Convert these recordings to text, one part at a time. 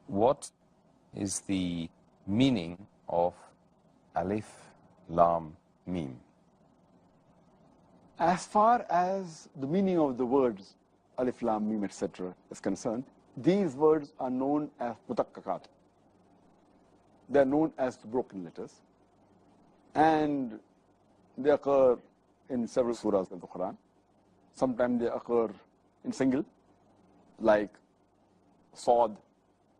What is the meaning of Alif, Lam, Mim? As far as the meaning of the words Alif, Lam, Mim, etc. is concerned, these words are known as mutakkakat. They are known as the broken letters. And they occur in several surahs of the Quran. Sometimes they occur in single, like Sad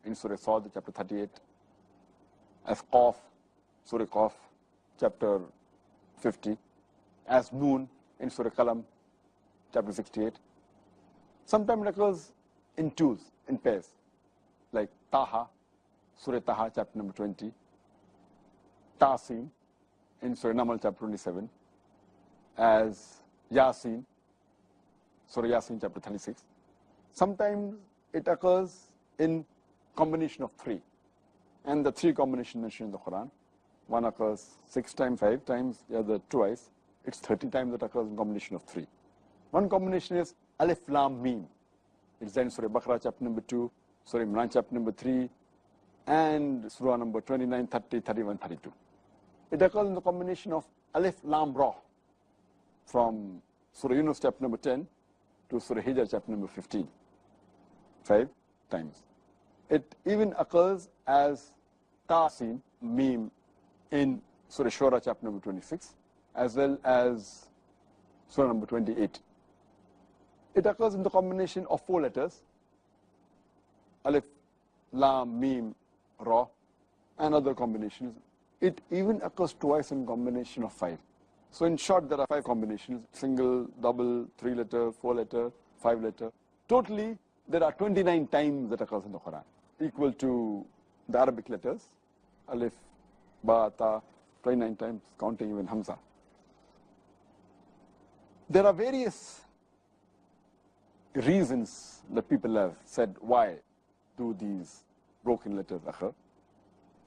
in Surah Sad, chapter 38, as Qaf, Surah Qaf, chapter 50, as Noon in Surah Qalam, chapter 68. Sometimes it occurs in twos, in pairs, like Taha, Surah Taha, chapter number 20, Tasin in Surah Namal, chapter 27, as Yasin, Surah Yasin, chapter 36. Sometimes it occurs in combination of three, and the three combinations mentioned in the Quran. One occurs 6 times, 5 times, the other twice. It's 30 times that occurs in combination of three. One combination is Alif, Lam, Mim. It's there in Surah Baqarah, chapter number 2, Surah Imran, chapter number 3, and Surah number 29, 30, 31, 32. It occurs in the combination of Alif, Lam, Ra, from Surah Yunus, chapter number 10, to Surah Hijr, chapter number 15, 5 times. It even occurs as Tasin, Mim, in Surah Shura, chapter number 26, as well as Surah number 28. It occurs in the combination of 4 letters, Alif, Lam, Mim, Ra, and other combinations. It even occurs twice in combination of 5. So in short, there are 5 combinations: single, double, 3-letter, 4-letter, 5-letter. Totally, there are 29 times that occurs in the Quran, equal to the Arabic letters, Alif, Ba, Ta, 29 times, counting even Hamza. There are various reasons that people have said why do these broken letters occur.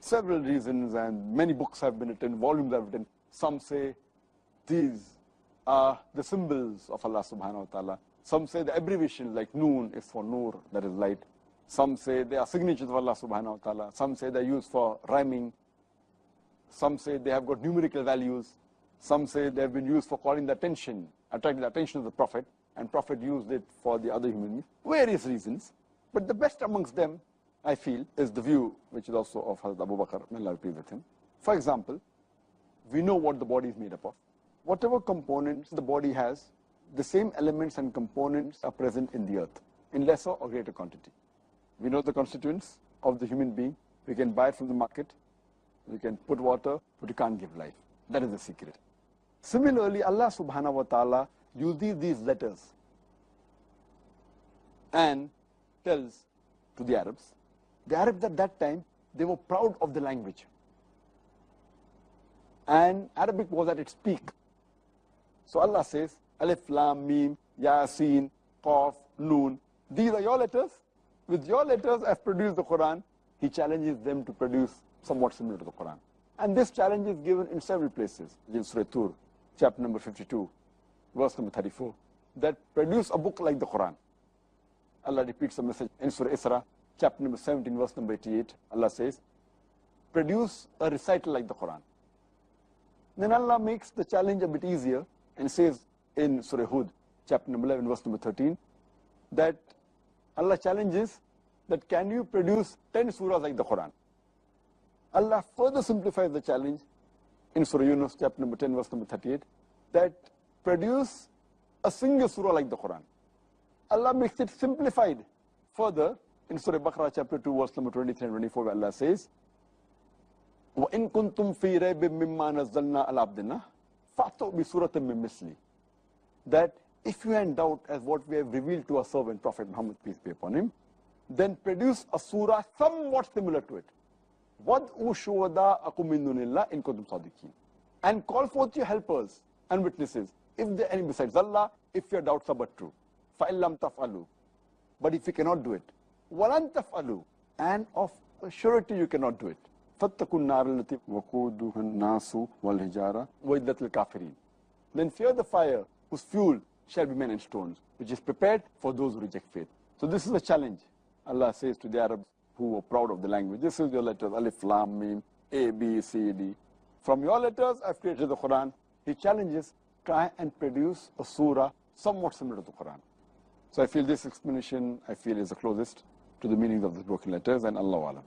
Several reasons, and many books have been written, volumes have been written. Some say these are the symbols of Allah subhanahu wa ta'ala. Some say the abbreviation, like Noon is for Nur, that is light. Some say they are signatures of Allah subhanahu wa ta'ala. Some say they are used for rhyming. Some say they have got numerical values. Some say they have been used for calling the attention, attracting the attention of the Prophet, and Prophet used it for the other human beings. Various reasons. But the best amongst them, I feel, is the view, which is also of Hazrat Abu Bakr, may Allah be with him. For example, we know what the body is made up of. Whatever components the body has, the same elements and components are present in the earth, in lesser or greater quantity. We know the constituents of the human being. We can buy it from the market. We can put water, but you can't give life. That is the secret. Similarly, Allah subhanahu wa ta'ala uses these letters and tells to the Arabs. The Arabs at that time, they were proud of the language. And Arabic was at its peak. So Allah says, Alif, Lam, Mim, Yasin, Qaf, Noon. These are your letters. With your letters, I've produced the Quran. He challenges them to produce somewhat similar to the Quran. And this challenge is given in several places. In Surah Tur, chapter number 52, verse number 34, that produce a book like the Quran. Allah repeats the message in Surah Isra, chapter number 17, verse number 88. Allah says, produce a recital like the Quran. Then Allah makes the challenge a bit easier and says in Surah Hud, chapter number 11, verse number 13, that Allah challenges that can you produce 10 surahs like the Quran? Allah further simplifies the challenge in Surah Yunus, chapter number 10, verse number 38, that produce a single surah like the Quran. Allah makes it simplified further in Surah Baqarah, chapter 2, verse number 23 and 24, where Allah says, وَإِن كُنْتُمْ فِي رَيْبٍ مِّمَّا نَزَّلْنَا عَلَىٰ عَبْدِنَا فَأْتُوا بِسُورَةٍ مِّن مِّثْلِهِ. That if you are in doubt as what we have revealed to our servant Prophet Muhammad, peace be upon him, then produce a surah somewhat similar to it. وَدْعُوا شُهَدَاءَكُم مِّن دُونِ اللَّهِ إِن كُنتُمْ صَادِقِينَ. And call forth your helpers and witnesses, if there are any besides Allah, if your doubts are but true. فَإِن لَّمْ تَفْعَلُوا. But if you cannot do it, وَلَن تَفْعَلُوا. And of a surety you cannot do it. فَاتَّقُوا النَّارَ الَّتِي وَقُودُهَا النَّاسُ وَالْحِجَارَةُ وَأُعِدَّتْ لِلْكَافِرِينَ. Then fear the fire whose fuel shall be men and stones, which is prepared for those who reject faith. So this is a challenge. Allah says to the Arabs, who were proud of the language. This is your letters, Alif, Lam, Mim, A, B, C, D. From your letters, I've created the Quran. He challenges, try and produce a surah somewhat similar to the Quran. So I feel this explanation, is the closest to the meanings of the broken letters, and Allahu Alam.